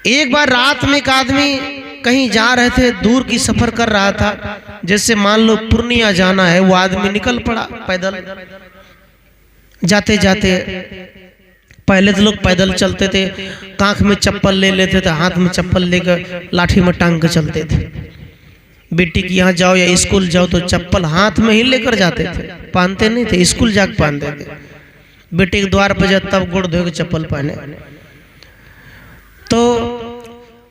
एक बार रात में एक आदमी कहीं जा रहे थे, दूर की सफर कर रहा था, जैसे मान लो पूर्णिया जाना है, वो आदमी निकल पड़ा पैदल। जाते जाते पहले तो लोग पैदल चलते थे, कांख में चप्पल ले लेते थे, हाथ में चप्पल लेकर लाठी में टांग के चलते थे। बेटी की यहाँ जाओ या स्कूल जाओ तो चप्पल हाथ में ही लेकर जाते थे, पहनते नहीं थे, स्कूल जाकर पहनते थे। बेटी के द्वार पर जाए तब गुड़ धो के चप्पल पहने। तो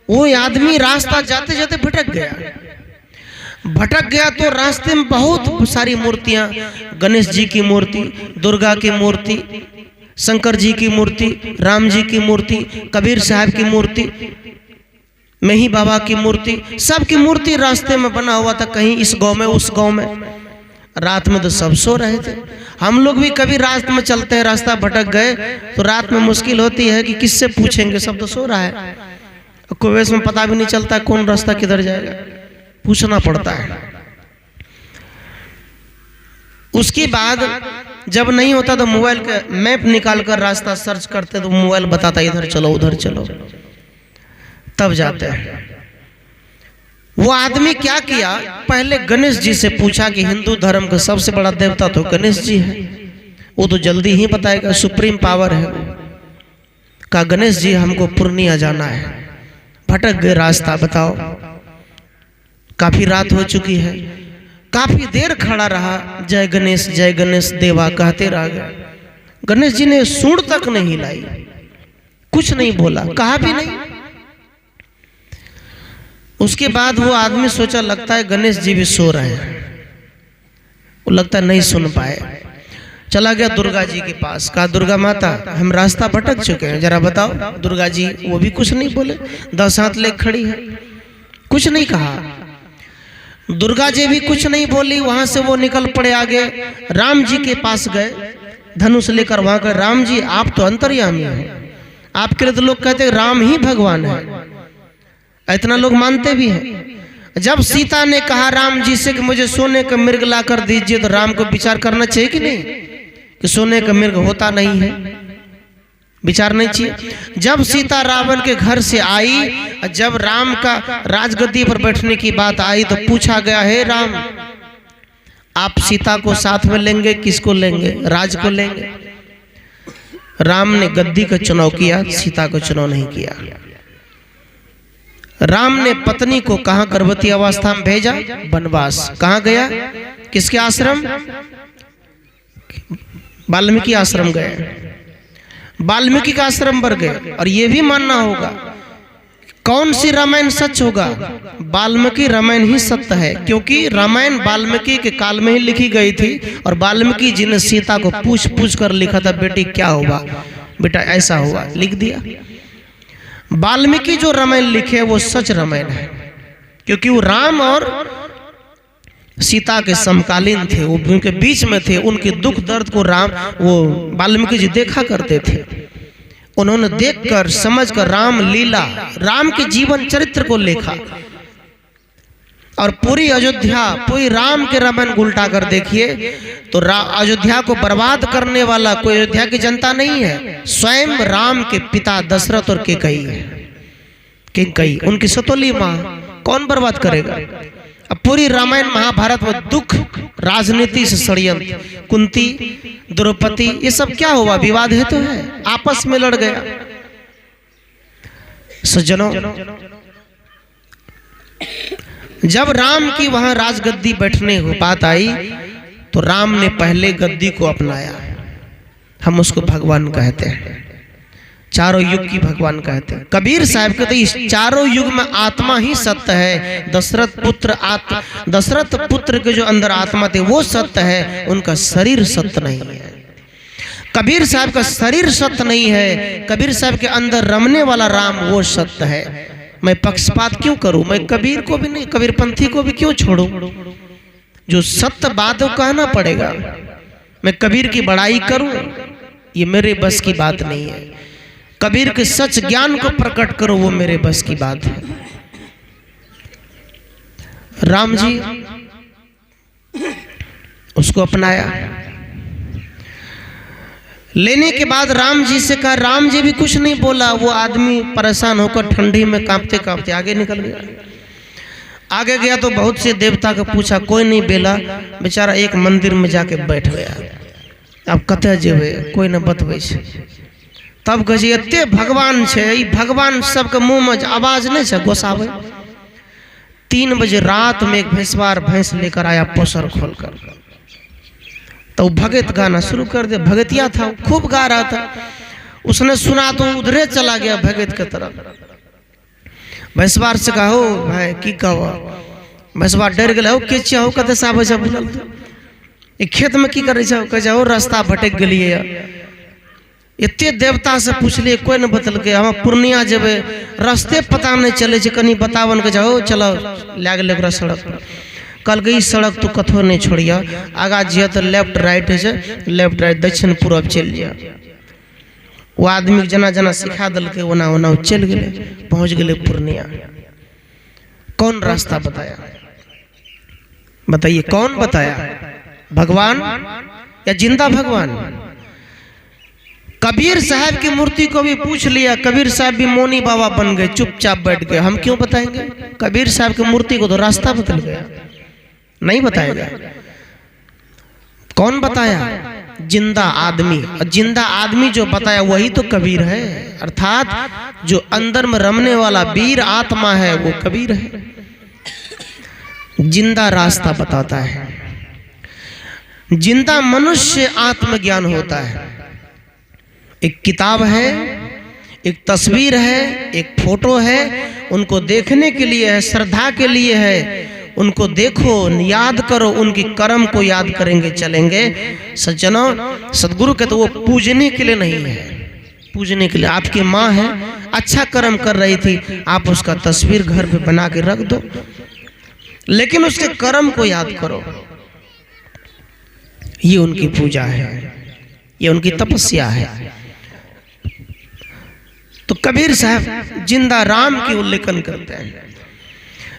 वो आदमी रास्ता जाते जाते भटक गया। तो रास्ते में बहुत सारी मूर्तियां, गणेश जी की मूर्ति, दुर्गा की मूर्ति, शंकर जी की मूर्ति, राम जी की मूर्ति, कबीर साहब की मूर्ति, मेही बाबा की मूर्ति, सबकी मूर्ति रास्ते में बना हुआ था, कहीं इस गांव में उस गांव में। रात में तो सब सो रहे थे। हम लोग भी कभी रात में चलते हैं, रास्ता भटक गए तो रात में मुश्किल होती है कि किससे पूछेंगे, सब तो सो रहा है। कुवैत में पता भी नहीं चलता कौन रास्ता किधर जाएगा, पूछना पड़ता है। उसके बाद जब नहीं होता तो मोबाइल का मैप निकाल कर रास्ता सर्च करते तो मोबाइल बताता इधर चलो उधर चलो, तब जाते हैं। वो आदमी क्या किया, पहले गणेश जी से पूछा कि हिंदू धर्म का सबसे बड़ा देवता तो गणेश जी है, वो तो जल्दी ही बताएगा, सुप्रीम पावर है वो। कहा गणेश जी हमको पूर्णिया जाना है, भटक गए रास्ता, बताओ। काफी रात हो चुकी है, काफी देर खड़ा रहा, जय गणेश देवा कहते रह गए। गणेश जी ने सूंड तक नहीं हिलाई, कुछ नहीं बोला, कहा भी नहीं। उसके बाद वो आदमी सोचा लगता है गणेश जी भी सो रहे हैं, वो लगता है नहीं सुन पाए। चला गया दुर्गा जी के पास, कहा दुर्गा माता हम रास्ता भटक चुके हैं, जरा बताओ। दुर्गा जी वो भी कुछ नहीं बोले, 10 हाथ लेकर खड़ी है, कुछ नहीं कहा। दुर्गा जी भी कुछ नहीं बोली। वहां से वो निकल पड़े आगे, राम जी के पास गए, धनुष लेकर वहां गए। राम जी आप तो अंतर्यामी हैं, आपके लिए तो लोग कहते हैं राम ही भगवान है, इतना लोग मानते भी हैं। जब सीता ने कहा राम जी से कि मुझे सोने का मृग ला कर दीजिए, तो राम को विचार करना चाहिए कि नहीं कि सोने का मृग होता नहीं है, विचार नहीं चाहिए। जब सीता रावण के घर से आई, जब राम का राजगद्दी पर बैठने की बात आई तो पूछा गया, हे राम आप सीता को साथ में लेंगे, किसको लेंगे, राज को लेंगे? राम ने गद्दी का चुनाव किया, सीता को चुनाव नहीं किया। राम ने पत्नी को कहां गर्भवती अवस्था में भेजा? वनवास। कहां गया? किसके आश्रम? वाल्मीकि आश्रम गए, वाल्मीकि का आश्रम पर गए। और ये भी मानना होगा कौन सी रामायण सच होगा? वाल्मीकि रामायण ही सत्य है, क्योंकि रामायण वाल्मीकि के काल में ही लिखी गई थी। और वाल्मीकि जी ने सीता को पूछ पूछ कर लिखा था, बेटी क्या हुआ, बेटा ऐसा हुआ, लिख दिया। वाल्मीकि जो रामायण लिखे वो सच रामायण है, क्योंकि वो राम और सीता के समकालीन थे, वो उनके बीच में थे। उनके दुख दर्द को राम वो वाल्मीकि जी देखा करते थे। उन्होंने देखकर समझकर राम लीला, राम के जीवन चरित्र को लिखा और पूरी अयोध्या, पूरी राम के रामायण उल्टा कर देखिए तो अयोध्या को बर्बाद करने वाला कोई अयोध्या की जनता नहीं है, स्वयं राम के पिता दशरथ और कैकेयी है। कैकेयी उनकी सतोली माँ, कौन बर्बाद करेगा? अब पूरी रामायण महाभारत में दुख, राजनीति से षड्यंत्र, कुंती, द्रौपदी, ये सब क्या हुआ? विवाद है तो है, आपस में लड़ गया। सज्जनों, जब राम की वहां राजगद्दी बैठने को बात आई तो राम ने पहले गद्दी को अपनाया। हम उसको भगवान कहते हैं, चारों युग की भगवान कहते हैं। कबीर साहब कहते इस चारों युग में आत्मा ही सत्य है। दशरथ पुत्र के जो अंदर आत्मा थे वो सत्य है, उनका शरीर सत्य नहीं है। कबीर साहब का शरीर सत्य नहीं है, कबीर साहब के अंदर रमने वाला राम वो सत्य है। मैं पक्षपात क्यों करूं? मैं कबीर को भी नहीं, कबीरपंथी को भी क्यों छोड़ूं? जो सत्य बात है कहना पड़ेगा। मैं कबीर की बड़ाई करूं, ये मेरे बस की बात नहीं है। कबीर के सच ज्ञान को प्रकट करो, वो मेरे बस की बात है। राम जी उसको अपनाया। लेने के बाद राम जी से कहा, राम जी भी कुछ नहीं बोला। वो आदमी परेशान होकर ठंडी में कांपते कांपते आगे निकल गया। आगे गया तो बहुत से देवता को पूछा, कोई नहीं बेला। बेचारा एक मंदिर में जाके बैठ गया। अब कतः जेबे, कोई न बतबै छै। तब कहे एते भगवान छे, भगवान सबके मुंह में आवाज नहीं छे गोसावे। 3 बजे रात में एक भैंसवार भैंस लेकर आया पोसर खोलकर, तो भगत गाना शुरू कर दिया। भगतिया था, खूब गा रहा था। उसने सुना तो उधरे चला गया भगत के तरफ। भैंसवार से कहा, हो भाई की कहो? भैंसवार डर गया। हो के छिया? हो कते से आबै छै बुलल? ई खेत में की करे छै? कहे हो रास्ता भटक गेलिए। एते देवता से पूछलिए, कोई न बतलके। हम पूर्णिया जेबे, रास्ते पता नहीं चले छै, कनी बतावन के जाओ। चलो लै गेल ओकरा सड़क पर। कल गई सड़क तू कथो नहीं छोड़िया, आगा जिया तो लेफ्ट राइट है, लेफ्ट राइट दक्षिण पूर्व चल जा। वो आदमी जना जना सिखा दल के ओना ओना चल गए, पहुंच गए पूर्णिया। कौन रास्ता बताया? बताइए कौन बताया? भगवान या जिंदा भगवान? कबीर साहब की मूर्ति को भी पूछ लिया, कबीर साहब भी मौनी बाबा बन गए, चुपचाप बैठ गए। हम क्यों बताएंगे? कबीर साहब की मूर्ति को तो रास्ता बदल गया, नहीं बताएगा। कौन बताया? जिंदा आदमी। और जिंदा आदमी जो बताया वही तो कबीर है। अर्थात जो अंदर में रमने वाला वीर आत्मा है वो कबीर है। जिंदा रास्ता बताता है। जिंदा मनुष्य आत्मज्ञान होता है। एक किताब है, एक तस्वीर है, एक फोटो है, उनको देखने के लिए है, श्रद्धा के लिए है। उनको देखो, याद करो, उनकी कर्म को याद करेंगे चलेंगे। सज्जनों, सदगुरु के तो वो पूजने के लिए नहीं है, पूजने के लिए। आपकी माँ है, अच्छा कर्म कर रही थी, आप उसका तस्वीर घर पे बना के रख दो, लेकिन उसके कर्म को याद करो। ये उनकी पूजा है, ये उनकी तपस्या है। तो कबीर साहब जिंदा राम की उल्लेखन करते हैं।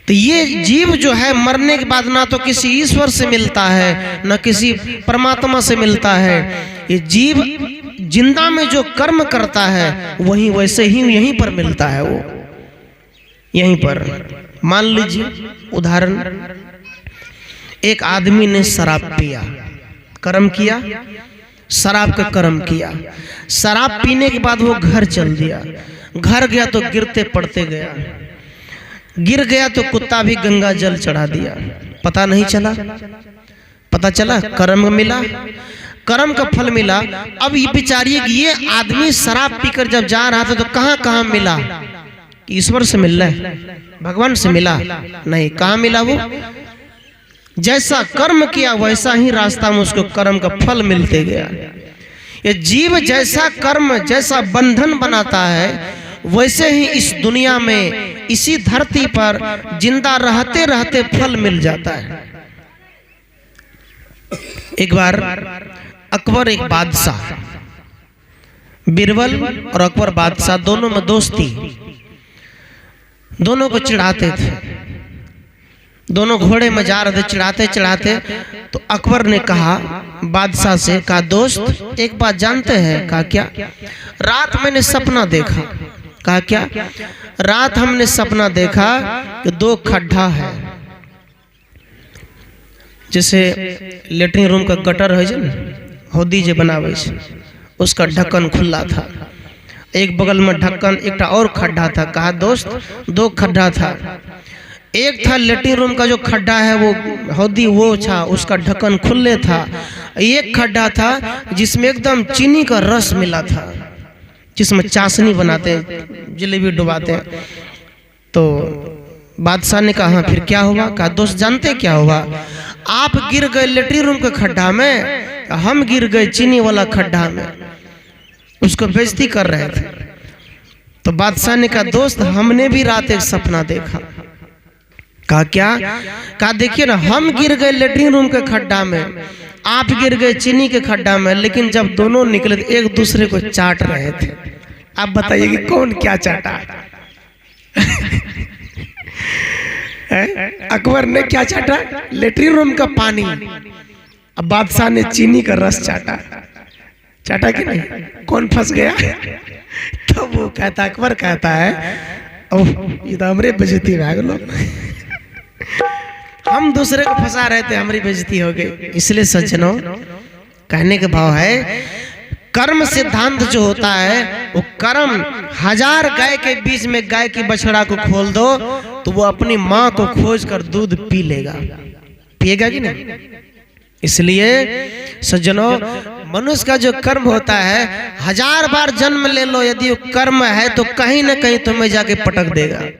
तो ये जीव जो है मरने के बाद ना तो किसी ईश्वर से मिलता है, न किसी परमात्मा से मिलता है। ये जीव जिंदा में जो कर्म करता है वही वैसे ही यहीं पर मिलता है। वो यहीं पर। मान लीजिए उदाहरण, एक आदमी ने शराब पिया, कर्म किया, शराब का कर्म किया। शराब पीने के बाद वो घर चल दिया। घर गया तो गिरते पड़ते गया, गिर गया तो कुत्ता भी गंगा जल चढ़ा दिया। पता नहीं चला, पता चला कर्म मिला, कर्म का फल मिला। अब ये बेचारी, ये आदमी शराब पीकर जब जा रहा था तो कहां कहां मिला? ईश्वर से मिल रहा है, भगवान से मिला नहीं। कहां मिला? वो जैसा कर्म किया वैसा ही रास्ता में उसको कर्म का फल मिलते गया। ये जीव जैसा कर्म, जैसा बंधन बनाता है, वैसे ही इस दुनिया में, इसी धरती पर जिंदा रहते रहते फल मिल जाता है। एक बार अकबर एक बादशाह, बीरबल और अकबर बादशाह दोनों में दोस्ती, दोनों को चिढ़ाते थे, दोनों घोड़े में जा रहे थे चिढ़ाते चिढ़ाते। तो अकबर ने कहा बादशाह से, कहा दोस्त एक बात जानते हैं? कहा क्या? रात मैंने सपना देखा। कहा क्या? रात हमने सपना देखा कि दो खड्डा है, जैसे लेटरिन रूम का गटर है जो हौदी जे बनावे उसका ढक्कन खुला था, एक बगल में ढक्कन एक और खड्डा था। कहा दोस्त दो खड्डा था, एक था लेटरिन रूम का जो खड्डा है वो हौदी वो था, उसका ढक्कन खुले था। एक खड्डा था जिसमें एकदम चीनी का रस मिला था, जिसमें चाशनी बनाते हैं, जलेबी डुबाते हैं। तो बादशाह ने कहा हाँ फिर क्या हुआ? कहा दोस्त जानते क्या हुआ? आप गिर गए लेटरिन रूम के खड्डा में, हम गिर गए चीनी वाला खड्डा में, उसको बेइज्जती कर रहे थे। तो बादशाह ने कहा दोस्त हमने भी रात एक सपना देखा। कहा क्या? कहा देखिए ना, हम गिर गए लेटरिन रूम के खड्डा में, आप गिर गए चीनी के खड्डा में, लेकिन जब दोनों निकले एक दूसरे को चाट रहे थे। आप बताइए कि कौन क्या चाटा? अकबर ने क्या चाटा? लेटरिन रूम का पानी। अब बादशाह ने चीनी का रस चाटा। चाटा कि नहीं? कौन फंस गया? तो वो कहता, अकबर कहता है ओह ये तो हमरे बेइज्जती भाग लो, हम दूसरे को फंसा रहे थे, हमारी बेइज्जती हो गई। इसलिए सज्जनों कहने के भाव है, कर्म सिद्धांत जो होता है वो कर्म, 1000 गाय के बीच में गाय की बछड़ा को खोल दो तो वो अपनी माँ को खोज कर दूध पी लेगा, पिएगा कि नहीं? इसलिए सज्जनों मनुष्य का जो कर्म होता है 1000 बार जन्म ले लो, यदि वो कर्म है तो कहीं ना कहीं तुम्हें जाके पटक देगा।